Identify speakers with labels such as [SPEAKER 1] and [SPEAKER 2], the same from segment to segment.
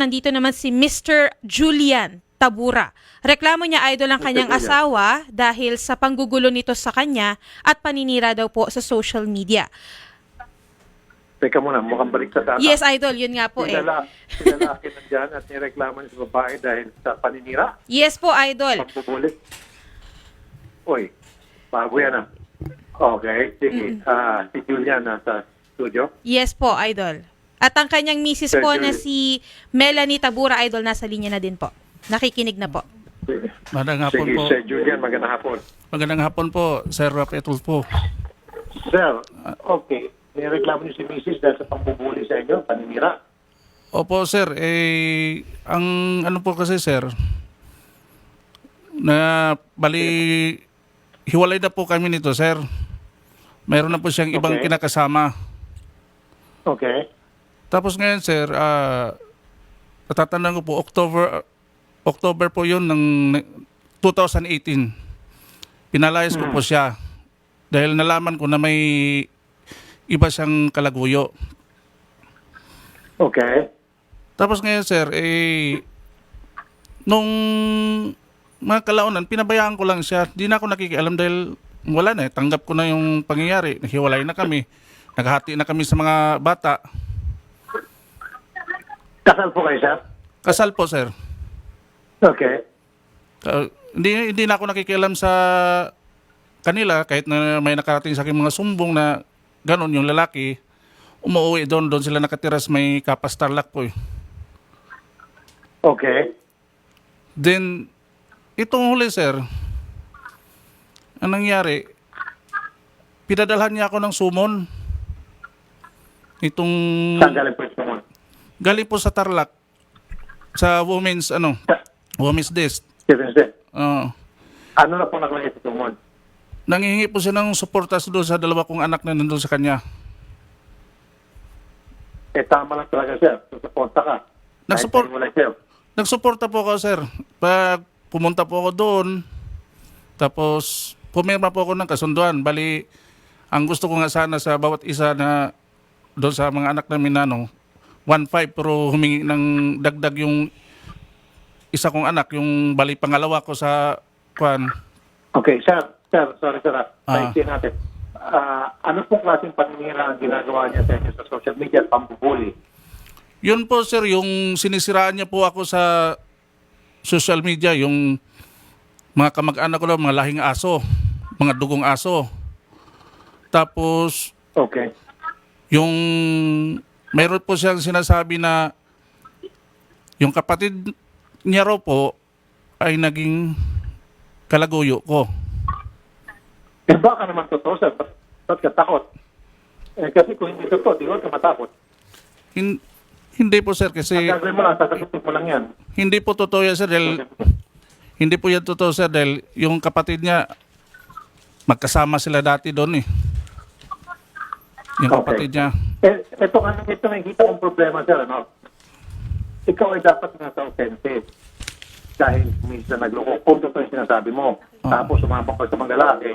[SPEAKER 1] Nandito naman si Mr. Julian Tabura. Reklamo niya, idol, ang kanyang asawa dahil sa panggugulo nito sa kanya at paninira daw po sa social media.
[SPEAKER 2] Teka muna, mukhang balik sa data.
[SPEAKER 1] Yes, idol, yun nga po
[SPEAKER 2] Sinalaki nandyan at nireklamo niya sa babae dahil sa paninira,
[SPEAKER 1] Yes po, idol.
[SPEAKER 2] pagbubulit. Uy, bago yan ah. Okay, sige. Si Julian nasa studio.
[SPEAKER 1] Yes po, idol. At ang kanyang misis po
[SPEAKER 2] Sir
[SPEAKER 1] na
[SPEAKER 2] Julian.
[SPEAKER 1] si Melanie Tabura, idol, nasa linya na din po. Nakikinig na po.
[SPEAKER 2] Sige,
[SPEAKER 3] Magandang hapon
[SPEAKER 2] sige
[SPEAKER 3] po.
[SPEAKER 2] Sir Julian, magandang hapon.
[SPEAKER 3] Magandang hapon po, Sir Rapetul po.
[SPEAKER 2] Sir, okay. Nireklamo niyo si Mrs. dahil sa pambubuli sa inyo, paninira.
[SPEAKER 3] Opo, sir. Ang ano po kasi, sir, na bali, hiwalay na po kami nito, sir. Mayroon na po siyang ibang
[SPEAKER 2] Okay.
[SPEAKER 3] kinakasama.
[SPEAKER 2] Okay.
[SPEAKER 3] Tapos ngayon, sir, natatandaan ko po, October po yun ng 2018. Pinalayas ko po siya dahil nalaman ko na may iba siyang kalaguyo.
[SPEAKER 2] Okay.
[SPEAKER 3] Tapos ngayon, sir, nung mga kalaunan, pinabayaan ko lang siya. Di na ako nakikialam dahil wala na. Tanggap ko na yung pangyayari. Nahiwalay na kami. Naghati na kami sa mga bata.
[SPEAKER 2] Kasal po kayo, sir?
[SPEAKER 3] Kasal po, sir.
[SPEAKER 2] Okay.
[SPEAKER 3] Hindi na ako nakikialam sa kanila kahit na may nakarating sa akin mga sumbong na ganon yung lalaki. Umuwi doon sila nakatiras may Kapas Tarlac po eh.
[SPEAKER 2] Okay.
[SPEAKER 3] Then, itong huli, sir, ang nangyari, pinadalhan niya ako ng sumon. Itong
[SPEAKER 2] Saan galing po ito?
[SPEAKER 3] galing po sa Tarlac, sa Women's Desk.
[SPEAKER 2] Stephen Sir. Ano na po nakalagay sa tumon?
[SPEAKER 3] Nangihingi po siya ng suportas doon sa dalawa kong anak na nandun sa kanya.
[SPEAKER 2] Tama lang talaga, sir. Susuporta ka.
[SPEAKER 3] Nagsupport-
[SPEAKER 2] Kahit wala, sir.
[SPEAKER 3] Nagsuporta po ako, sir. Pag pumunta po ako doon, tapos pumirma po ako ng kasunduan. Bali, ang gusto ko nga sana sa bawat isa na doon sa mga anak namin na 1.5 pero humingi ng dagdag yung isa kong anak, yung bali pangalawa ko sa kwan.
[SPEAKER 2] Okay, sir. Sir, sorry, sir.
[SPEAKER 3] Ah.
[SPEAKER 2] Paiksin natin. Ano pong klaseng paninira ang ginagawa niya sa inyo sa social media at pambubuli?
[SPEAKER 3] Yun po, sir, yung sinisiraan niya po ako sa social media, yung mga kamag-anak ko lang, mga lahing aso, mga dugong aso. Tapos,
[SPEAKER 2] Okay.
[SPEAKER 3] yung mayroon po siyang sinasabi na yung kapatid niya raw po ay naging kalaguyo ko.
[SPEAKER 2] Baka naman totoo, sir. Ba't ka takot? Kasi kung hindi totoo, di ko ka matakot.
[SPEAKER 3] Hindi po, sir, kasi
[SPEAKER 2] Ang gagawin mo lang, sasagutin mo lang yan.
[SPEAKER 3] hindi po totoo yan, sir, dahil hindi po yan totoo, sir, dahil yung kapatid niya magkasama sila dati doon eh. Yung
[SPEAKER 2] Okay.
[SPEAKER 3] kapatid niya.
[SPEAKER 2] Ito nakikita kong problema, sir. Ano? Ikaw ay dapat nasa offensive. Dahil minsan nagloko. Kung totoo yung sinasabi mo, tapos sumama ka sa mga lalaki,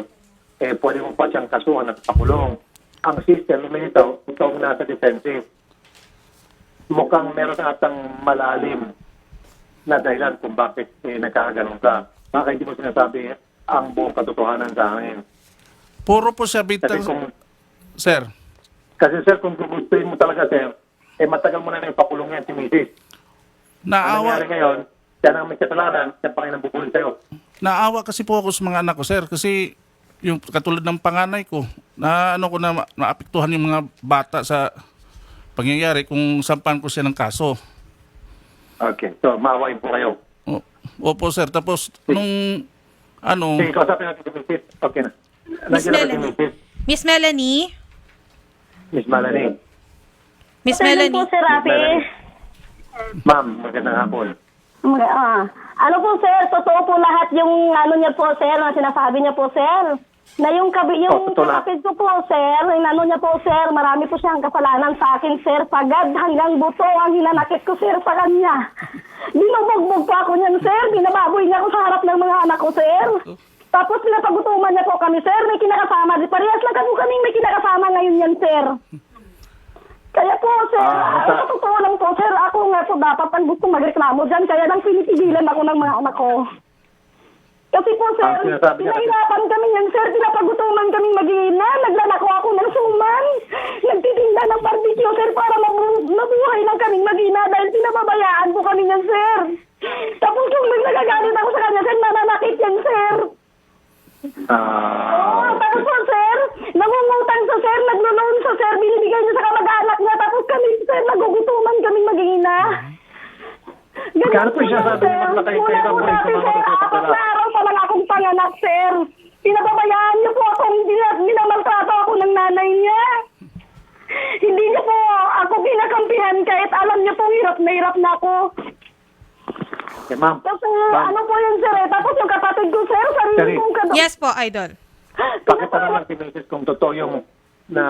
[SPEAKER 2] pwede mo pa siyang kasuhan at pakulong. Ang system, ikaw ang nasa defensive. Mukhang meron atang malalim na dahilan kung bakit nagkakaganon ka. Baka hindi mo sinasabi ang buong katotohanan sa akin.
[SPEAKER 3] Puro po siya bitang, sir.
[SPEAKER 2] Kasi sir, kung gugustuhin mo talaga, sir, matagal mo na ipakulong yan si Mrs. Ang nangyari
[SPEAKER 3] Naawa,
[SPEAKER 2] ngayon, siya na may kasalanan, siya pa kayo nabubuli sa'yo.
[SPEAKER 3] naawa kasi po ako sa mga anak ko, sir, kasi yung katulad ng panganay ko, na ano ko na naapektuhan yung mga bata sa pangyayari kung sampan ko siya ng kaso.
[SPEAKER 2] Okay, so maawain po kayo.
[SPEAKER 3] Opo, sir. Tapos, nung,
[SPEAKER 2] Sige, kausapin natin si Mrs. Okay na.
[SPEAKER 1] Miss
[SPEAKER 2] Nandiyan na ba si
[SPEAKER 1] Melanie.
[SPEAKER 2] Mrs.
[SPEAKER 1] Miss Melanie?
[SPEAKER 2] Miss Melanie.
[SPEAKER 1] Miss
[SPEAKER 4] Ano po,
[SPEAKER 1] Melanie?
[SPEAKER 4] Sir Rafi?
[SPEAKER 2] Ma'am, magandang hapon.
[SPEAKER 4] Ano po, sir? Totoo po lahat yung ano niya po, sir, na sinasabi niya po, sir. Na yung
[SPEAKER 2] totoo lahat.
[SPEAKER 4] kapatid ko po, sir, yung ano niya po, sir, marami po siyang kasalanan sa akin, sir. Pagad hanggang buto ang hinanakit ko, sir, sa kanya. Binubugbog pa ako niyan, sir. Binababoy niya ako sa harap ng mga anak ko, sir. Tapos pinapagutuman niya po kami, sir. May kinakasama. Parehas lang kami may kinakasama ngayon yan, sir. Kaya po, sir, sa totoo lang po, sir, ako nga po dapat ang gusto magreklamo dyan, kaya lang pinipigilan ako ng mga anak ko. Kasi po, sir,
[SPEAKER 2] Ang sinasabi niya-
[SPEAKER 4] pinahirapan kami yan, sir, pinapagutuman kami mag-iina, naglalako ako ng suman, nagtitinda ng barbecue, sir, para mabuhay lang kaming mag-iina dahil pinababayaan po kami yan, sir. Tapos yung nagagalit ako sa kanya, sir, nananakit yan, sir. Tapos po, sir, nangungutang sa sir, naglo-loan sa sir, binibigay niya sa kamag-anak niya, tapos kami, sir, nagugutuman kaming mag-iina.
[SPEAKER 2] Kaya po siya sabi niya, maglakay kayo ng
[SPEAKER 4] Una-una,
[SPEAKER 2] break,
[SPEAKER 4] sir, apat na araw pa lang akong panganak, sir. Pinababayaan niyo po akong minamaltrato ako ng nanay niya. Hindi niyo po ako pinakampihan kahit alam niyo po hirap na ako.
[SPEAKER 2] Okay, ma'am.
[SPEAKER 4] Kasi ano po yun, sir, eh. Tapos yung kapatid ko, sir, sarili
[SPEAKER 2] Sorry.
[SPEAKER 4] kong kadok.
[SPEAKER 1] Yes po, Idol.
[SPEAKER 2] Pakita na lang si Mrs. kung totoo yung na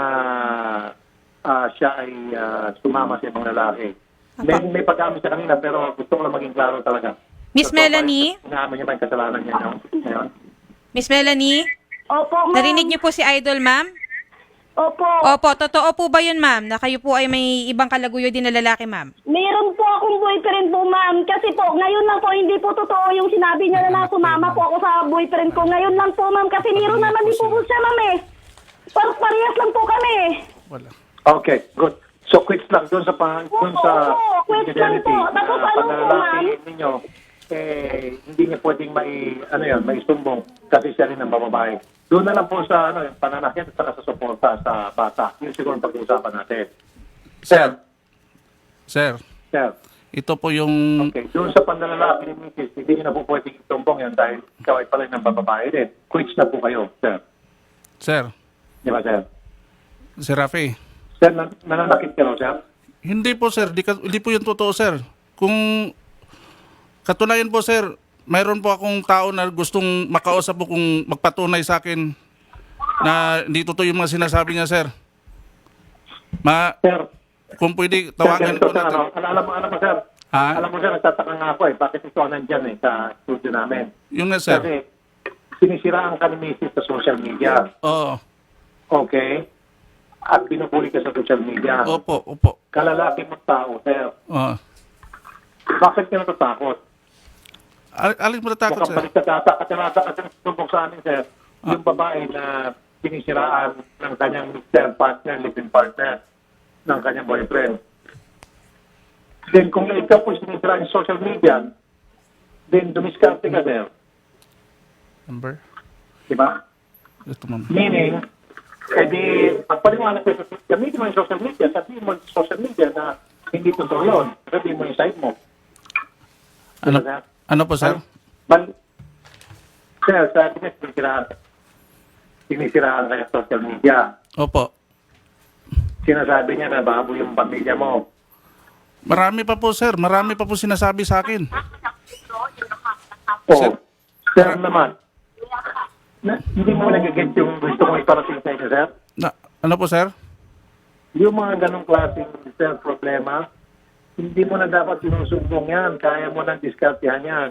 [SPEAKER 2] siya ay sumama sa ibang lalaki. May pag-amin siya kanina pero gusto ko lang maging klaro talaga.
[SPEAKER 1] Miss
[SPEAKER 2] Totoo ba?
[SPEAKER 1] Melanie?
[SPEAKER 2] Inaamin niya ba yung kasalanan niya ngayon?
[SPEAKER 1] Miss Melanie?
[SPEAKER 4] Opo, ma'am.
[SPEAKER 1] Narinig niyo po si Idol, ma'am?
[SPEAKER 4] Opo.
[SPEAKER 1] Opo, totoo po ba yun, ma'am? Na kayo po ay may ibang kalaguyo din na lalaki, ma'am?
[SPEAKER 4] Meron po akong boyfriend po, ma'am. Kasi po, ngayon lang po, hindi po totoo yung sinabi niya na sumama po ako sa boyfriend ko. Ngayon lang po, ma'am. Kasi meron naman din po siya, ma'am, eh. Parehas lang po kami.
[SPEAKER 3] Wala.
[SPEAKER 2] Okay, good. So quits lang doon sa
[SPEAKER 4] quits lang po. Tapos ano po, ma'am?
[SPEAKER 2] ninyo, hindi niya pwedeng may sumbong kasi siya rin ang bababae. Doon na lang po sa yung pananakit at sa suporta sa bata. Yun siguro ang pag-uusapan natin. Sir.
[SPEAKER 3] Sir,
[SPEAKER 2] Sir.
[SPEAKER 3] ito po yung...
[SPEAKER 2] Okay. Doon sa panlalaki ni Mrs., hindi niyo na po pwedeng itumbong yan dahil ikaw ay pala ng bababae din. Quits na po kayo, sir.
[SPEAKER 3] Sir,
[SPEAKER 2] Di ba, sir?
[SPEAKER 3] si Rafi.
[SPEAKER 2] Sir, nananakit ka raw, sir?
[SPEAKER 3] Hindi po, sir. Hindi po yung totoo, sir. Kung katunayan po, sir, mayroon po akong tao na gustong makausap po kung magpatunay sa akin na hindi totoo yung mga sinasabi niya, sir.
[SPEAKER 2] Sir,
[SPEAKER 3] Kung pwede, tawagan
[SPEAKER 2] sir,
[SPEAKER 3] po natin.
[SPEAKER 2] alam mo, sir.
[SPEAKER 3] Ha?
[SPEAKER 2] Alam mo, sir, nagtataka nga ako bakit ito nandyan sa studio namin.
[SPEAKER 3] Yung nga, sir.
[SPEAKER 2] Kasi sinisiraan ka ni Mrs. sa social media.
[SPEAKER 3] Oo.
[SPEAKER 2] Okay? At binubuli ka sa social media.
[SPEAKER 3] Opo, opo.
[SPEAKER 2] Kalalaki mo tao, sir.
[SPEAKER 3] Oo.
[SPEAKER 2] Bakit ka natatakot?
[SPEAKER 3] Alin mo natakot,
[SPEAKER 2] Mukhang
[SPEAKER 3] sir?
[SPEAKER 2] balik ka data at tumbok sa amin, sir. Yung babae na sinisiraan ng kanyang third partner, living partner, ng kanyang boyfriend. Then kung ikaw po sinisiraan sa social media, then dumiskarte ka, sir.
[SPEAKER 3] Number?
[SPEAKER 2] Diba?
[SPEAKER 3] Ito, ma'am.
[SPEAKER 2] Meaning, edi, pagpaliwanag ko, gamitin mo yung social media, sabihin mo yung social media na hindi totoo yun. Sabihin mo yung site mo.
[SPEAKER 3] Ano,
[SPEAKER 2] Diba, sir?
[SPEAKER 3] ano po, sir?
[SPEAKER 2] Sir, sabi niya, sinisiraan ka sa social media.
[SPEAKER 3] Opo.
[SPEAKER 2] Sinasabi niya na babo yung pamilya mo.
[SPEAKER 3] Marami pa po, sir. Marami pa po sinasabi sa akin.
[SPEAKER 2] O, sir naman, hindi mo nag-get yung gusto mo iparating sa inyo, sir?
[SPEAKER 3] Ano po, sir?
[SPEAKER 2] Yung mga ganong klaseng, sir, problema, hindi mo na dapat sinusumbong yan. Kaya mo nang diskartehan yan.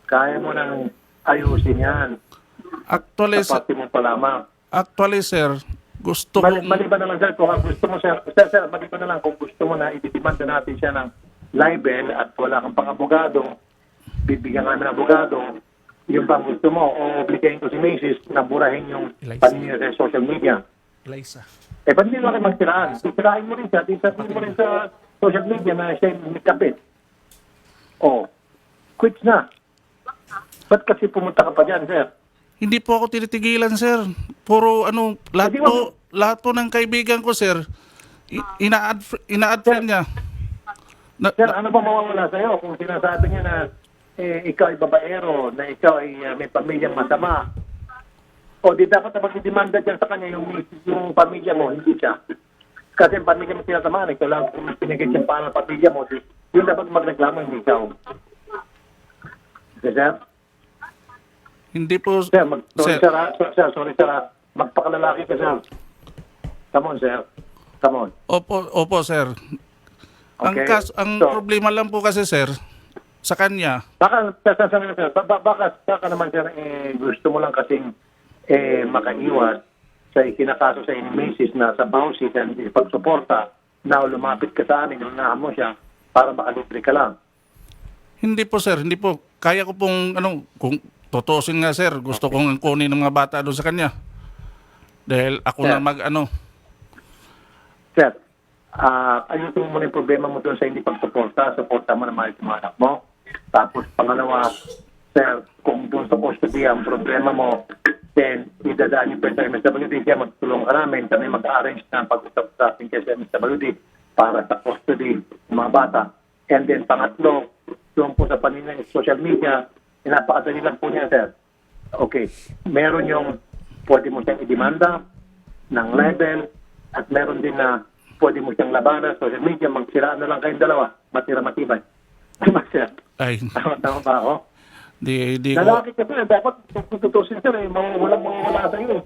[SPEAKER 2] Kaya mo nang ayusin yan.
[SPEAKER 3] Actually,
[SPEAKER 2] Sa pati mo pa lamang.
[SPEAKER 3] sir, gusto ko...
[SPEAKER 2] Maliban na lang, sir, kung gusto mo, sir, maliban na lang kung gusto mo na ididimanda natin siya ng libel at wala kang pang-abogado, bibigyan ka namin ng abogado, yung bang gusto mo, o obligayin ko si Macy's na burahin yung paninira sa social media.
[SPEAKER 3] Liza.
[SPEAKER 2] Ba't hindi lang kayo magtiraan? Titirahin mo rin siya, titirahin mo rin sa social media na siya yung mikapit. Quits na. Ba't kasi pumunta ka pa dyan, sir?
[SPEAKER 3] Hindi po ako tinitigilan, sir. Puro lahat po ng kaibigan ko, sir, ina-add friend niya.
[SPEAKER 2] Sir, ano ba mawawala sa'yo kung sinasabi niya na ikaw ay babaero, na ikaw ay may pamilyang masama? O di dapat na magdidemanda dyan sa kanya yung pamilya mo, hindi siya. Kasi yung pamilya mo sinasamahan, ikaw lang kung pinigay siya pa ng pamilya mo, yung dapat magreklamo, hindi ikaw. Okay, sir?
[SPEAKER 3] Hindi po...
[SPEAKER 2] Sir, sorry sir, magpakalalaki ka, sir. Come on, sir. Come on.
[SPEAKER 3] Opo, sir.
[SPEAKER 2] Okay.
[SPEAKER 3] Ang problema lang po kasi, sir, sa kanya.
[SPEAKER 2] Baka naman, sir, gusto mo lang kasing makaiwas sa ikinakaso sa Macy's na sa bawsi at pagsuporta na lumapit ka sa amin, unahan mo siya para makalibre ka lang.
[SPEAKER 3] Hindi po sir, hindi po. Kaya ko pong kung tutusin nga sir, gusto kong kunin ng mga bata doon sa kanya. Dahil ako
[SPEAKER 2] Sir.
[SPEAKER 3] na
[SPEAKER 2] Sir, ayusin mo muna yung problema mo doon sa hindi pagsuporta. Suporta mo naman yung mga anak mo. Tapos pangalawa, sir, kung doon sa custody ang problema mo, then idadaan yung pwede sa MSWD, kaya magtulong ka namin, kami mag-arrange na pag-usap sa ating kay MSWD para sa custody ng mga bata. And then pangatlo, doon po sa panina ng social media, napakadali lang po niya, sir. Okay, meron yung pwede mo siyang idemanda ng label at meron din na pwede mo siyang labanan sa social media, magsiraan na lang kayong dalawa, matira matibay. Diba, sir?
[SPEAKER 3] ay,
[SPEAKER 2] Tama ba ako?
[SPEAKER 3] di ko,
[SPEAKER 2] Lalaki ka sir, dapat tutusin sir, mawawala sa iyo.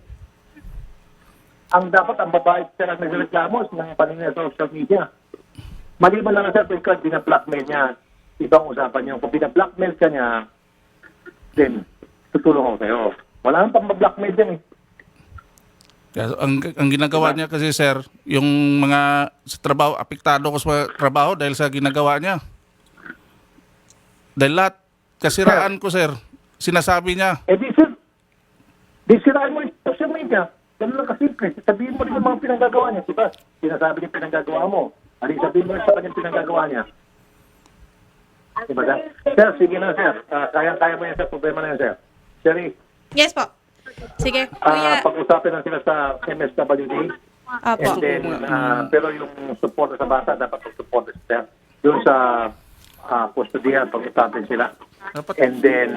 [SPEAKER 2] Ang dapat, ang babae sir ang nagreklamo ng panina sa social media. Maliban lang sir, pagka binablockmail niya, ibang usapan niyo. Kung binablockmail ka niya, then tutulong ako sa'yo. Wala nang pang-blackmail din eh.
[SPEAKER 3] kaya ang ginagawa niya kasi sir, yung mga sa trabaho, apektado ko sa trabaho dahil sa ginagawa niya. Dahil lahat, kasiraan ko sir, sinasabi niya.
[SPEAKER 2] Eh di sir, di sirain mo yung social media. Ganun lang kasimple. Sabihin mo rin yung mga pinanggagawa niya. Diba? Sinasabi niya pinanggagawa mo. Alin sabihin mo rin sa kanyang pinanggagawa niya. Diba sir? Sir, sige na sir. Kaya mo yan sir. Problema na yan sir. Sherry,
[SPEAKER 1] Yes po. Sige, kuya.
[SPEAKER 2] pag-usapin lang sila sa MSWD.
[SPEAKER 1] Opo.
[SPEAKER 2] And then, pero yung support sa bata, dapat support sir. Doon sa kustodiyan, pag-usapin sila.
[SPEAKER 3] Dapat,
[SPEAKER 2] And then,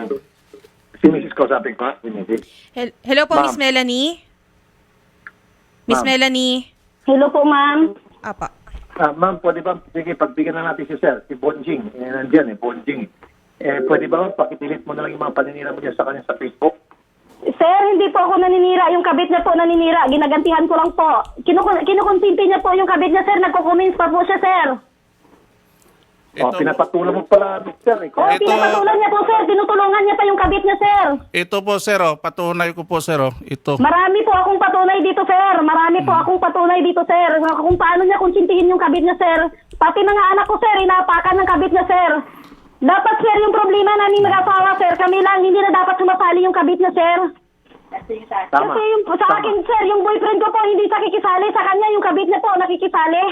[SPEAKER 2] si Mrs. kausapin ko, si Mrs.
[SPEAKER 1] Hello po,
[SPEAKER 2] Ma'am.
[SPEAKER 1] Miss Melanie. Miss
[SPEAKER 2] Ma'am.
[SPEAKER 1] Melanie.
[SPEAKER 4] Hello po, ma'am.
[SPEAKER 1] Apa.
[SPEAKER 2] Ma'am, pwede ba, sige, pagbigyan na natin si Sir, si Bonjing. Nandiyan Bonjing. Pwede ba, pakidelete mo na lang yung mga paninira mo dyan sa kanya sa Facebook?
[SPEAKER 4] Sir, hindi po ako naninira. Yung kabit niya po naninira. Ginagantihan ko lang po. Kinukonsinti niya po yung kabit niya, sir. Nagko-comments pa po siya, sir.
[SPEAKER 2] Pinapatulan mo pala, Mr.
[SPEAKER 4] Oh,
[SPEAKER 3] Ito-
[SPEAKER 4] pinapatulan niya po, sir. Tinutulungan niya pa yung kabit niya, sir.
[SPEAKER 3] ito po sir, patunay ko po sir, ito.
[SPEAKER 4] Marami po akong patunay dito, sir. Marami po akong patunay dito, sir. Kung paano niya konsintihin yung kabit niya, sir. Pati mga anak ko, sir, inapakan ng kabit niya, sir. Dapat, sir, yung problema namin mag-asawa, sir. Kami lang, hindi na dapat sumasali yung kabit niya, sir.
[SPEAKER 2] Tama.
[SPEAKER 4] Kasi yung, sa akin, sir, yung boyfriend ko po hindi nakikisali. Sa kanya, yung kabit niya po nakikisali.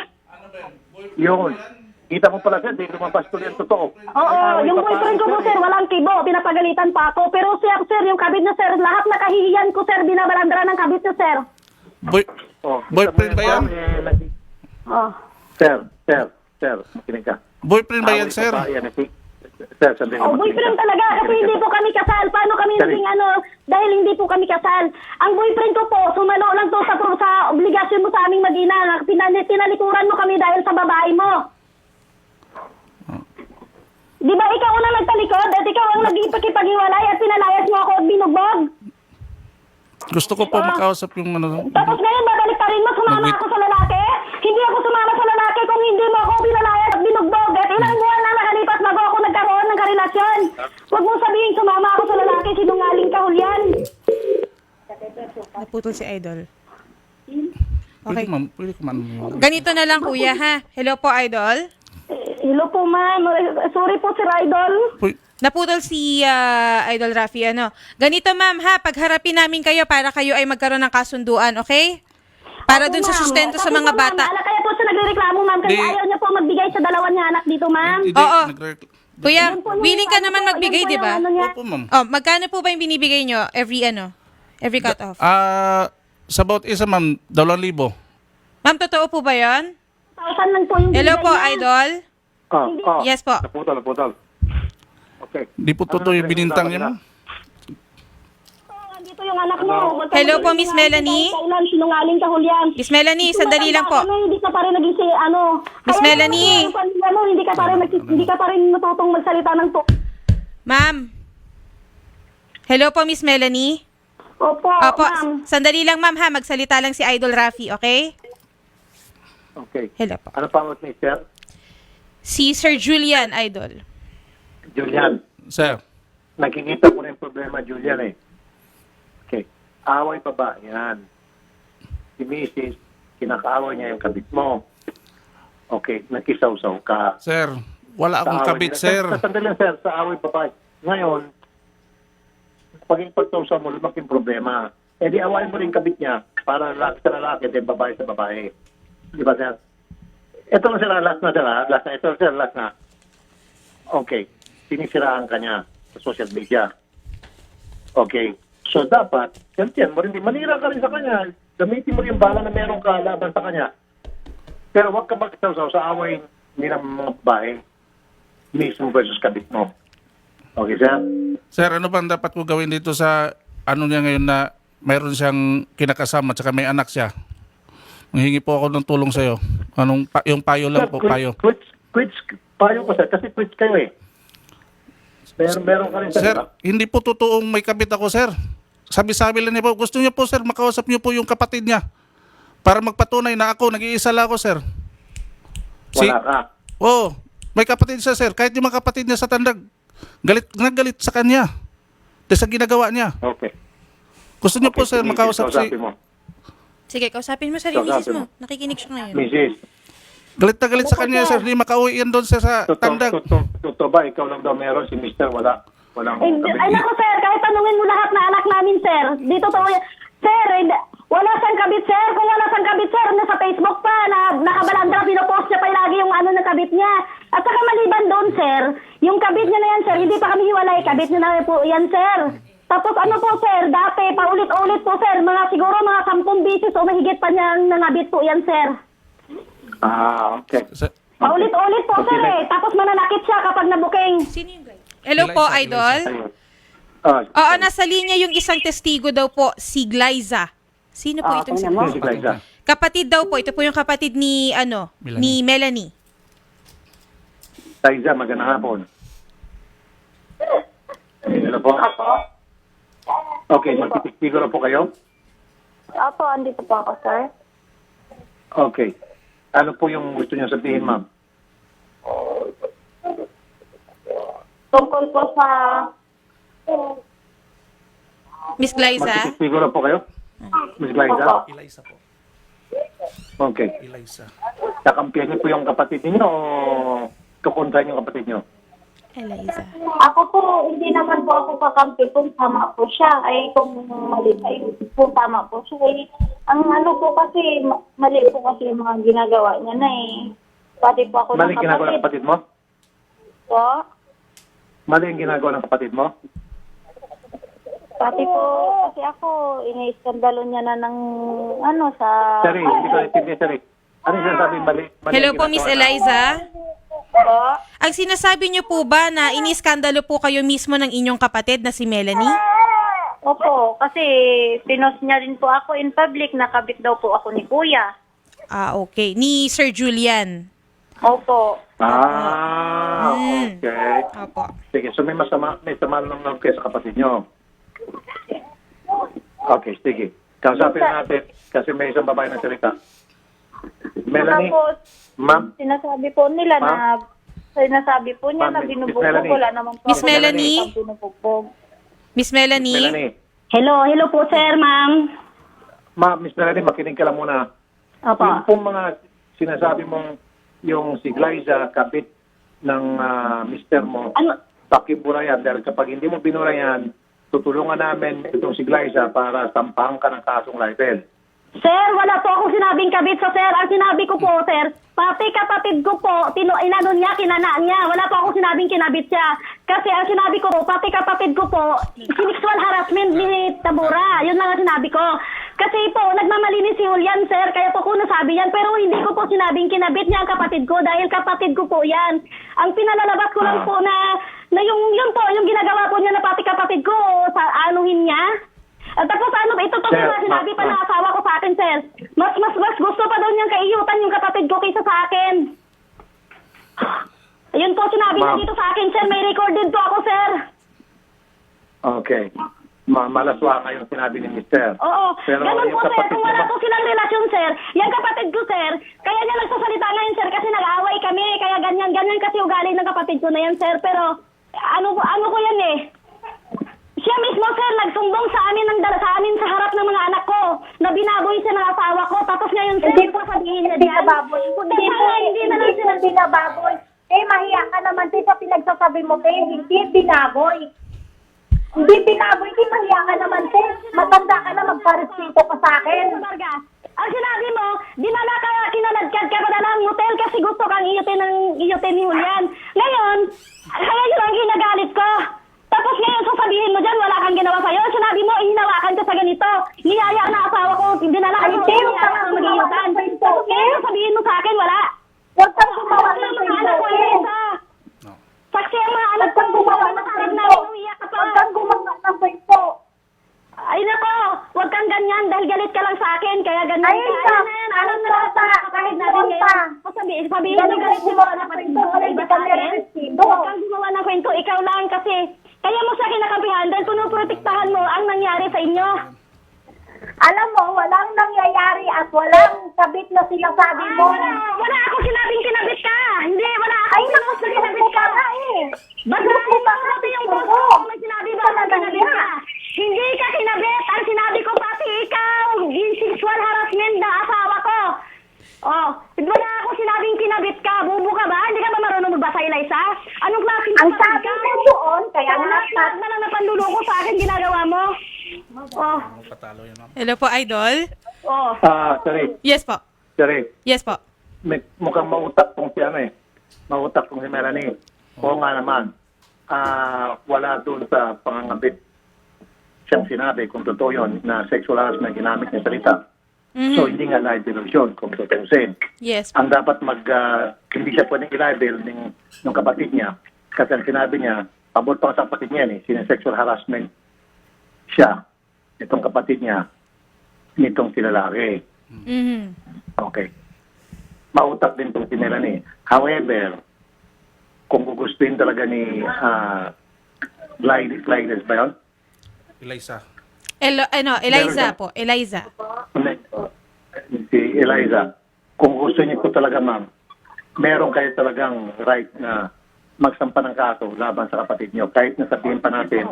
[SPEAKER 2] Yun. Kita mo pala, Sir, di lumabas tuloy ang totoo.
[SPEAKER 4] Oo, yung boyfriend ko po, sir, walang kibo. Pinapagalitan pa ako. Pero, sir, yung kabit niya, sir, lahat nakahihiyan ko, sir. Binabalandra ng kabit niya, sir.
[SPEAKER 3] Boyfriend ba yan?
[SPEAKER 4] Oh.
[SPEAKER 2] Sir, makinig ka.
[SPEAKER 3] Boyfriend ba yan sir?
[SPEAKER 2] Sir, sabihin
[SPEAKER 4] Oh, boyfriend talaga kasi hindi po kami kasal. Paano kami
[SPEAKER 2] Sorry.
[SPEAKER 4] naging dahil hindi po kami kasal. Ang boyfriend ko po, sumalo lang to sa obligasyon mo sa aming mag-ina. Tinalikuran mo kami dahil sa babae mo. Di ba ikaw na nagtalikod at ikaw ang nagipaghiwalay at pinalayas mo ako at binugbog?
[SPEAKER 3] Gusto ko po makausap yung
[SPEAKER 4] Tapos ngayon, babalik pa rin mo, sumama ako sa lalaki? Hindi ako sumama sa lalaki kung hindi mo ako pinalayas at binugbog. At ilang buwan na nakalipas bago ako nagkaroon ng karelasyon. Huwag mong sabihin, sumama ako sa lalaki, sinungaling ka, Julian.
[SPEAKER 1] Naputol si Idol.
[SPEAKER 3] Okay.
[SPEAKER 1] Okay.
[SPEAKER 3] Pwede ko man.
[SPEAKER 1] Ganito na lang, kuya, ha? Hello po, Idol.
[SPEAKER 4] Hello po, ma'am. Sorry po, Sir Idol.
[SPEAKER 1] Naputol si Idol Rafi, Ganito, ma'am, ha? Pagharapin namin kayo para kayo ay magkaroon ng kasunduan, okay? Para dun sa
[SPEAKER 4] Ma'am,
[SPEAKER 1] sustento sa
[SPEAKER 4] kasi
[SPEAKER 1] mga
[SPEAKER 4] po, ma'am,
[SPEAKER 1] bata.
[SPEAKER 4] kaya po siya nagrereklamo, ma'am, kasi
[SPEAKER 3] Di-
[SPEAKER 4] ayaw niya po magbigay sa dalawa niya anak dito, ma'am.
[SPEAKER 1] Oo. Kuya,
[SPEAKER 4] Yun po yung-
[SPEAKER 1] willing ka
[SPEAKER 4] ano
[SPEAKER 1] naman
[SPEAKER 4] po,
[SPEAKER 1] magbigay,
[SPEAKER 4] yun po
[SPEAKER 1] di ba?
[SPEAKER 4] yung ano niya.
[SPEAKER 3] Opo ma'am.
[SPEAKER 1] Oh, magkano po ba yung binibigay nyo every cut off?
[SPEAKER 3] Sa bawat isa ma'am, 2,000.
[SPEAKER 1] Ma'am, totoo po ba yan?
[SPEAKER 4] 1,000 lang po yung
[SPEAKER 1] Hello
[SPEAKER 4] binigay
[SPEAKER 1] po,
[SPEAKER 4] niya.
[SPEAKER 1] Idol. Yes po.
[SPEAKER 2] Naputol. Okay.
[SPEAKER 3] Di po totoo yung binintang niya ma'am.
[SPEAKER 4] Dito yung anak mo. Huwag ka
[SPEAKER 1] Hello po,
[SPEAKER 4] magsinungaling
[SPEAKER 1] Miss Melanie.
[SPEAKER 4] kahit kailan, sinungaling ka, Julian.
[SPEAKER 1] Miss Melanie, sandali lang po.
[SPEAKER 4] Hindi ka pa rin naging
[SPEAKER 1] Miss
[SPEAKER 4] Kaya
[SPEAKER 1] Melanie.
[SPEAKER 4] yung pamilya mo, hindi ka pa rin natutong magsalita ng to.
[SPEAKER 1] Ma'am. Hello po, Miss Melanie.
[SPEAKER 4] Opo,
[SPEAKER 1] Opo,
[SPEAKER 4] ma'am.
[SPEAKER 1] sandali lang, ma'am, ha? Magsalita lang si Idol Rafi, okay?
[SPEAKER 2] Okay.
[SPEAKER 1] Hello po.
[SPEAKER 2] Ano pangalan ni Sir?
[SPEAKER 1] Si Sir Julian, Idol.
[SPEAKER 2] Julian.
[SPEAKER 3] Sir.
[SPEAKER 2] Nakikita ko na yung problema, Julian eh. Okay. Away pa ba? Yan. Si Mrs. Kinakaaway niya yung kabit mo. Okay, nakisaw-saw ka.
[SPEAKER 3] Sir, wala akong
[SPEAKER 2] Sa away
[SPEAKER 3] kabit,
[SPEAKER 2] nila.
[SPEAKER 3] sir.
[SPEAKER 2] Sandali lang, sir, sa away babae. Ngayon, pag ipagsaw-saw mo, lumaking problema. Eh di awayin mo rin kabit niya para lalaki sa lalaki, then babae sa babae. Di ba, sir? Ito na, sir, last na, sir, ha? Last na, ito, sir, last na. Okay, sinisiraan ka niya sa social media. Okay, so dapat, yan mo rin, manira ka rin sa kanya. Gamitin mo rin yung bala na meron ka laban sa kanya. Pero huwag ka magsasaw sa away ng mga babae mismo versus kabit mo. Okay, sir?
[SPEAKER 3] Sir, ano bang dapat ko gawin dito sa ano niya ngayon na mayroon siyang kinakasama at may anak siya? Manghingi po ako ng tulong sa'yo. Yung payo lang po, payo.
[SPEAKER 2] Quits, payo ko, sir, kasi quits kayo eh. Meron ka rin,
[SPEAKER 3] Sir, hindi po totoong may kabit ako, sir. Sabi-sabi lang niya po. Gusto niya po, sir, makausap niyo po yung kapatid niya. Para magpatunay na ako, nag-iisa lang ako, sir.
[SPEAKER 2] Wala ka.
[SPEAKER 3] Oo, may kapatid siya, sir. Kahit yung mga kapatid niya sa Tandag, naggalit sa kanya. Dahil sa ginagawa niya.
[SPEAKER 2] Okay.
[SPEAKER 3] Gusto niyo po,
[SPEAKER 2] Okay,
[SPEAKER 3] sir, makausap si...
[SPEAKER 2] kausapin mo.
[SPEAKER 1] Sige, kausapin mo, sir, yung
[SPEAKER 2] Kausapin
[SPEAKER 1] misis mo.
[SPEAKER 2] mo.
[SPEAKER 1] Nakikinig siya ngayon.
[SPEAKER 2] Mrs.
[SPEAKER 3] Galit na galit sa kanya, sir. Hindi makauwi yan doon, sir, sa Tandag.
[SPEAKER 2] Totoo ba? Ikaw lang daw meron, si Mr. Walang
[SPEAKER 4] Ay naku sir, kahit tanungin mo lahat na anak namin sir. Dito to, sir, wala siyang kabit sir. Kung wala siyang kabit sir, nasa Facebook pa, nakabalandra, pinopost niya pa lagi yung ano na kabit niya. At saka maliban doon sir, yung kabit niya na yan sir, hindi pa kami hiwalay, kabit niya na po yan sir. Tapos ano po sir, dati paulit-ulit po sir, siguro mga 10 beses o mahigit pa niyang nangabit po yan sir.
[SPEAKER 2] Okay.
[SPEAKER 4] Paulit-ulit po
[SPEAKER 2] Okay,
[SPEAKER 4] sir eh, tapos mananakit siya kapag nabuking.
[SPEAKER 1] Sino yung guy? Hello po,
[SPEAKER 3] Eliza,
[SPEAKER 1] Idol.
[SPEAKER 2] Ayun.
[SPEAKER 1] Oo, nasa linya yung isang testigo daw po, si Glyza. Sino po itong si
[SPEAKER 2] Sino si Glyza?
[SPEAKER 1] Kapatid daw po, ito po yung kapatid ni,
[SPEAKER 3] Melanie.
[SPEAKER 1] ni Melanie.
[SPEAKER 2] Glyza, magandang hapon. Hello po? Okay, magtitistigo na po kayo?
[SPEAKER 5] Opo, andito po ako, sir.
[SPEAKER 2] Okay. Ano po yung gusto niyo sabihin, ma'am?
[SPEAKER 5] Tungkol po sa...
[SPEAKER 1] Miss Glyza.
[SPEAKER 2] Magtitistigo na po kayo? Miss Glyza?
[SPEAKER 3] Eliza po.
[SPEAKER 2] Okay.
[SPEAKER 3] Eliza.
[SPEAKER 2] Kakampiyan niyo po yung kapatid niyo o kukontrahin yung kapatid niyo?
[SPEAKER 1] Eliza.
[SPEAKER 5] Ako po, hindi naman po ako kakampi kung tama po siya. Ay, kung mali ay kung tama po siya. Ay, ang ano po kasi, mali po kasi yung mga ginagawa niya na eh. Pati po ako
[SPEAKER 2] Mali
[SPEAKER 5] ng
[SPEAKER 2] ginagawa ng kapatid mo?
[SPEAKER 5] Po.
[SPEAKER 2] Mali ang ginagawa ng kapatid mo?
[SPEAKER 5] Pati po, kasi ako, iniiskandalo niya na ng ano sa...
[SPEAKER 2] Sari, hindi ko naintindihan, Sari. Ano yung sinasabi mali?
[SPEAKER 1] Hello po, Miss Eliza.
[SPEAKER 5] Po.
[SPEAKER 1] Ang sinasabi niyo po ba na iniskandalo po kayo mismo ng inyong kapatid na si Melanie?
[SPEAKER 5] Opo, kasi pinost niya rin po ako in public, nakabit daw po ako ni Kuya.
[SPEAKER 1] Okay. Ni Sir Julian.
[SPEAKER 5] Opo.
[SPEAKER 2] Okay.
[SPEAKER 1] Opo.
[SPEAKER 2] Sige, so may sama lang kayo sa kapatid nyo. Okay, sige. Kausapin natin kasi may isang babae na salita. Melanie,
[SPEAKER 5] Tapos,
[SPEAKER 2] ma'am,
[SPEAKER 5] sinasabi po nila na sinasabi po niya
[SPEAKER 2] Ma'am,
[SPEAKER 5] na
[SPEAKER 2] Miss
[SPEAKER 5] binubugbog,
[SPEAKER 2] Melanie.
[SPEAKER 5] wala naman po
[SPEAKER 1] Miss
[SPEAKER 5] ako
[SPEAKER 1] Melanie?
[SPEAKER 5] nakikitang binubugbog.
[SPEAKER 1] Miss Melanie.
[SPEAKER 2] Melanie.
[SPEAKER 4] Hello po sir, ma'am.
[SPEAKER 2] Ma'am, Miss Melanie, makinig ka lang muna.
[SPEAKER 4] Opo.
[SPEAKER 2] Yung pong mga sinasabi mong yung si Glyza, kapit ng mister mo,
[SPEAKER 4] Ano?
[SPEAKER 2] pakibura yan. Dahil kapag hindi mo binura yan, tutulungan namin itong si Glyza para sampahan ka ng kasong libel.
[SPEAKER 4] Sir, wala po akong sinabing kabit sa sir. Ang sinabi ko po, sir, pati kapatid ko po, inano niya, kinana niya. Wala po akong sinabing kinabit siya. Kasi ang sinabi ko po, pati kapatid ko po, sexual harassment ni Tabura. Yun lang ang sinabi ko. Kasi po, nagmamali ni si Julian, sir. Kaya po ko nasabi yan. Pero hindi ko po sinabing kinabit niya ang kapatid ko dahil kapatid ko po yan. Ang pinalalabas ko lang po na yun po, yung ginagawa po niya na pati kapatid ko, sa anuhin niya. At tapos ito to
[SPEAKER 2] Sir,
[SPEAKER 4] na sinabi pa ng asawa ko sa akin, sir. Mas gusto pa daw niyang kaiyutan yung kapatid ko kaysa sa akin. Ayun po, sinabi niya
[SPEAKER 2] Ma'am.
[SPEAKER 4] dito sa akin, sir. May recorded po ako, sir.
[SPEAKER 2] Okay. Malaswa ka yung sinabi ni mister.
[SPEAKER 4] Oo.
[SPEAKER 2] Pero
[SPEAKER 4] Ganun
[SPEAKER 2] yung
[SPEAKER 4] po, sir.
[SPEAKER 2] kapatid
[SPEAKER 4] Kung
[SPEAKER 2] mo
[SPEAKER 4] wala
[SPEAKER 2] ba-
[SPEAKER 4] po silang relasyon, sir. Yung kapatid ko, sir. Kaya niya nagsasalita ngayon, sir, kasi nag-away kami. Kaya ganyan kasi ugali ng kapatid ko na yan, sir. Pero, ano ko yan eh. Siya mismo, sir, nagsumbong sa amin sa amin sa harap ng mga anak ko na binaboy siya ng asawa ko. Tapos ngayon, sir,
[SPEAKER 5] Hindi po
[SPEAKER 4] sabihin niya
[SPEAKER 5] hindi
[SPEAKER 4] diyan.
[SPEAKER 5] nababoy. Hindi na lang sila binababoy. Eh, mahiya ka naman din sa pinagsasabi mo, te. Hindi binaboy. Hindi binaboy, di mahiya ka naman, te. Matanda ka na, magparespeto ka sa akin.
[SPEAKER 4] Vargas, ang sinabi mo, dinala ka, kinaladkad ka pa na ng motel kasi gusto kang iyutin ni Julian. Ngayon, kaya yun ang ginagalit ko. Tapos ngayon, sasabihin mo dyan, wala kang ginawa sa'yo. Sinabi mo, hinawakan ka sa ganito. Niyaya na asawa ko, dinala ka
[SPEAKER 5] Ay,
[SPEAKER 4] mo,
[SPEAKER 5] te,
[SPEAKER 4] niyaya
[SPEAKER 5] huwag
[SPEAKER 4] ka
[SPEAKER 5] kang
[SPEAKER 4] mag-iyutan.
[SPEAKER 5] gumawa ng
[SPEAKER 4] Tapos ngayon, sasabihin mo sa akin, wala.
[SPEAKER 5] Huwag kang gumawa ng
[SPEAKER 4] Mga anak ko,
[SPEAKER 5] kwento, te.
[SPEAKER 4] Elisa. Saksi ang mga anak
[SPEAKER 5] Huwag
[SPEAKER 4] ko,
[SPEAKER 5] kang gumawa ng
[SPEAKER 4] masarap na
[SPEAKER 5] kwento.
[SPEAKER 4] umiyak ka pa.
[SPEAKER 5] Huwag kang gumawa ng kwento.
[SPEAKER 4] Ay nako, huwag kang ganyan dahil galit ka lang sa akin, kaya ganyan
[SPEAKER 5] Ay,
[SPEAKER 4] ka.
[SPEAKER 5] Elisa,
[SPEAKER 4] Alam na yan, alam na lahat
[SPEAKER 5] pa,
[SPEAKER 4] ng kapatid
[SPEAKER 5] kahit
[SPEAKER 4] natin
[SPEAKER 5] noon pa.
[SPEAKER 4] ngayon. Sabihin
[SPEAKER 5] Galit
[SPEAKER 4] mo galit
[SPEAKER 5] mo
[SPEAKER 4] mo
[SPEAKER 5] na
[SPEAKER 4] na
[SPEAKER 5] kwento,
[SPEAKER 4] kwento,
[SPEAKER 5] kaya
[SPEAKER 4] iba
[SPEAKER 5] hindi
[SPEAKER 4] sa
[SPEAKER 5] ka
[SPEAKER 4] akin.
[SPEAKER 5] nare-resibo.
[SPEAKER 4] Huwag kang gumawa ng kwento, ikaw lang kasi kaya mo sa akin nakampihan dahil punoprotektahan mo ang nangyari sa inyo.
[SPEAKER 5] Alam mo, walang nangyayari at walang kabit na sinasabi mo.
[SPEAKER 4] Wala ako sinabing kinabit ka. Hindi, wala ako
[SPEAKER 5] Ay,
[SPEAKER 4] pinost na kinabit ka.
[SPEAKER 5] ka eh.
[SPEAKER 4] Basahin mo pati yung post ko. May sinabi ba na kinabit ka? Hindi ka kinabit. Ang sinabi ko pati ikaw. Yung sexual harassment na asawa ko. Oh, wala ako sinabing kinabit ka. Bubo ka ba? Hindi ka ba marunong magbasa, Eliza? Anong klaseng
[SPEAKER 5] Ang
[SPEAKER 4] kapatid
[SPEAKER 5] sabi
[SPEAKER 4] ka?
[SPEAKER 5] mo doon, kaya nga
[SPEAKER 4] Lahat na lang na panluloko sa akin ginagawa mo. Oh,
[SPEAKER 1] Hello po, Idol.
[SPEAKER 4] oh.
[SPEAKER 2] Sorry,
[SPEAKER 1] Yes po.
[SPEAKER 2] sorry.
[SPEAKER 1] Yes po.
[SPEAKER 2] Mukhang mautak tong si ano eh. Mautak tong si Melanie. Oo nga naman. Wala doon sa pangangabit siyang sinabi kung totoo yun na sexual harassment ginamit niya salita. So, hindi nga live delusion kung tutusin.
[SPEAKER 1] Yes.
[SPEAKER 2] Ang dapat hindi siya pwedeng i-libel ng kapatid niya kasi ang sinabi niya, pabot pa sa kapatid niya sinesexual harassment siya, itong kapatid niya, nitong si lalaki.
[SPEAKER 1] Mhm.
[SPEAKER 2] Okay. Mautak din itong si Melanie. However, kung gugustuhin talaga ni Glydes ba yun?
[SPEAKER 3] Eliza.
[SPEAKER 1] Eliza po. Eliza.
[SPEAKER 2] Si Eliza, kung gusto niyo ko talaga, ma'am, meron kayo talagang right na magsampa ng kaso laban sa kapatid niyo. Kahit na sabihin pa natin,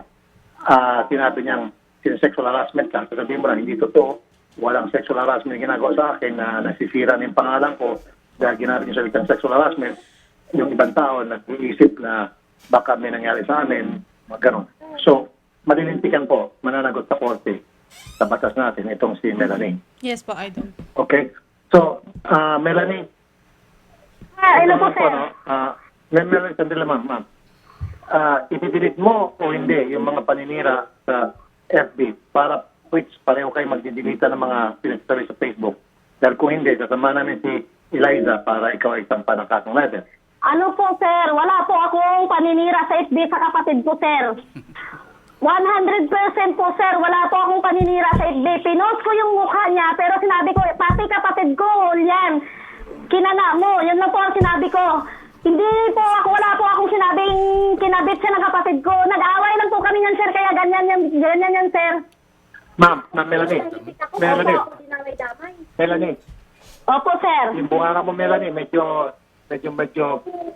[SPEAKER 2] sinabi niyang sexual harassment ka, sabihin mo na hindi totoo, walang sexual harassment ginagawa sa akin na nasisira ng pangalan ko dahil ginamit niyo sa sexual harassment, yung ibang tao nag-iisip na baka may nangyari sa amin, gano'n. So, malilintikan po, mananagot sa korte sa batas natin itong si Melanie.
[SPEAKER 1] Yes po, Idol.
[SPEAKER 2] Okay? So, Melanie,
[SPEAKER 4] Hello po, sir.
[SPEAKER 2] Melanie, sandali lang, ma'am. I-delete mo o hindi yung mga paninira sa FB para which pareho kayo magdidelita ng mga pinagsasabi sa Facebook. Dahil kung hindi, kasama namin si Eliza para ikaw ay sampa ng kasong letter.
[SPEAKER 4] Ano po, sir? Wala po akong paninira sa FB sa kapatid ko, sir. 100% po, sir. Wala po akong paninira sa FB. Pinost ko yung mukha niya, pero sinabi ko, pati kapatid ko, yan. Kinana mo. Yan lang po ang sinabi ko. Hindi po ako, wala po akong sinabing kinabit siya ng kapatid ko. Nag-away lang po kami yan, sir, kaya ganyan yan, sir.
[SPEAKER 2] Ma'am, Melanie. Melanie,
[SPEAKER 4] Opo, sir.
[SPEAKER 2] yung bunganga mo, Melanie, medyo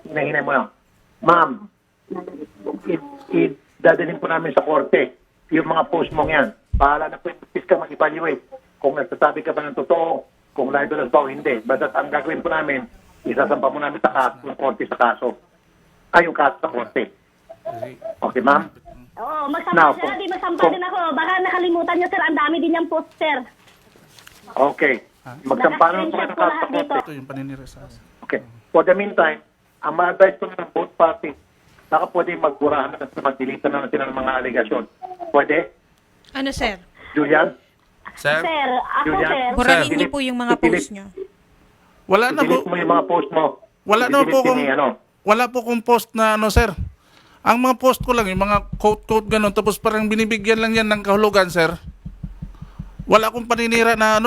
[SPEAKER 2] hinahinay mo lang. Ma'am, dadalhin po namin sa korte yung mga post mong yan. Bahala na po yung ka mag-evaluate kung nagsasabi ka ba ng totoo, kung libelous ba o hindi. Basta ang gagawin po namin, isasampa mo namin sa kaso, yung korte sa kaso. Yung kaso sa korte. Okay, ma'am?
[SPEAKER 4] Oo,
[SPEAKER 2] Now,
[SPEAKER 4] magsampa siya. Di magsampa din ako. Baka nakalimutan niyo, sir. Ang dami din niyang post, sir.
[SPEAKER 2] Okay. Magsampa naman po kayo ng kaso sa korte.
[SPEAKER 3] Ito yung paninira sa akin.
[SPEAKER 2] Okay. For the meantime, ang ma-advise ko ng both parties, baka pwede magburahan na at mag-delete na sila ng mga aligasyon. Pwede?
[SPEAKER 1] Ano, sir?
[SPEAKER 2] Julian?
[SPEAKER 3] Sir?
[SPEAKER 4] Sir, ako,
[SPEAKER 2] Julian?
[SPEAKER 4] sir.
[SPEAKER 1] Burahin
[SPEAKER 2] Sir,
[SPEAKER 1] niyo po yung mga post niyo.
[SPEAKER 3] Wala na po.
[SPEAKER 2] I-delete mo yung mga post mo.
[SPEAKER 3] Wala na
[SPEAKER 2] I-delete
[SPEAKER 3] po
[SPEAKER 2] din
[SPEAKER 3] kung wala po kung post na sir. Ang mga post ko lang yung mga quote ganun tapos parang binibigyan lang yan ng kahulugan, sir. Wala akong paninira na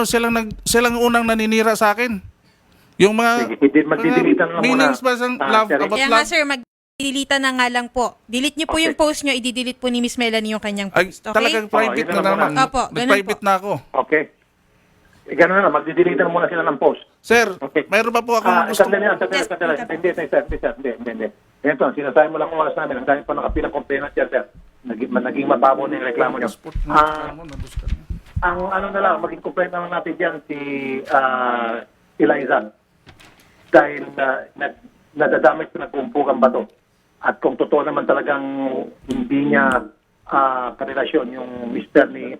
[SPEAKER 3] silang unang naninira sa akin. Yung mga
[SPEAKER 2] Sige, magdi-delete na lang muna.
[SPEAKER 3] meanings ba sa love
[SPEAKER 2] Sir,
[SPEAKER 3] about
[SPEAKER 1] Kaya nga,
[SPEAKER 3] love?
[SPEAKER 1] sir, mag-delete na nga lang po. Delete niyo po
[SPEAKER 2] Okay.
[SPEAKER 1] yung post niyo, i-delete po ni Miss Melanie yung kanyang
[SPEAKER 3] Ay,
[SPEAKER 1] post. Okay?
[SPEAKER 3] talagang private
[SPEAKER 2] yun
[SPEAKER 3] na
[SPEAKER 2] na
[SPEAKER 3] naman.
[SPEAKER 1] muna. Opo, ganun
[SPEAKER 3] Nag-private
[SPEAKER 1] po.
[SPEAKER 3] na ako.
[SPEAKER 2] Okay. Gano'n na, magdi-delete na muna sila ng post.
[SPEAKER 3] Sir,
[SPEAKER 2] Okay.
[SPEAKER 3] mayroon pa po akong gusto.
[SPEAKER 2] Sandali. Hindi, sir. Hindi. Ganito, sinasabi mo lang oras namin. Ang dami pa nakapilang complainant yan, sir. naging mababaw na yung reklamo niyo.
[SPEAKER 3] Passport na mo, nandun sa kanya.
[SPEAKER 2] Ang ano na lang, maging complaint na lang natin dyan si Eliza. Dahil nadadamage na nagumpukan ba to? At kung totoo naman talagang hindi niya karelasyon yung mister ni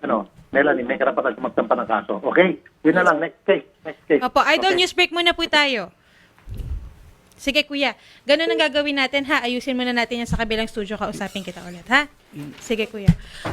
[SPEAKER 2] Melanie, may karapatan siya magtampa ng kaso. Okay? Yun na lang. Next case.
[SPEAKER 1] Opo, Idol,
[SPEAKER 2] Okay.
[SPEAKER 1] news break muna po tayo. Sige, kuya. Ganun ang gagawin natin, ha? Ayusin muna natin yan sa kabilang studio. Kausapin kita ulit, ha? Sige, kuya.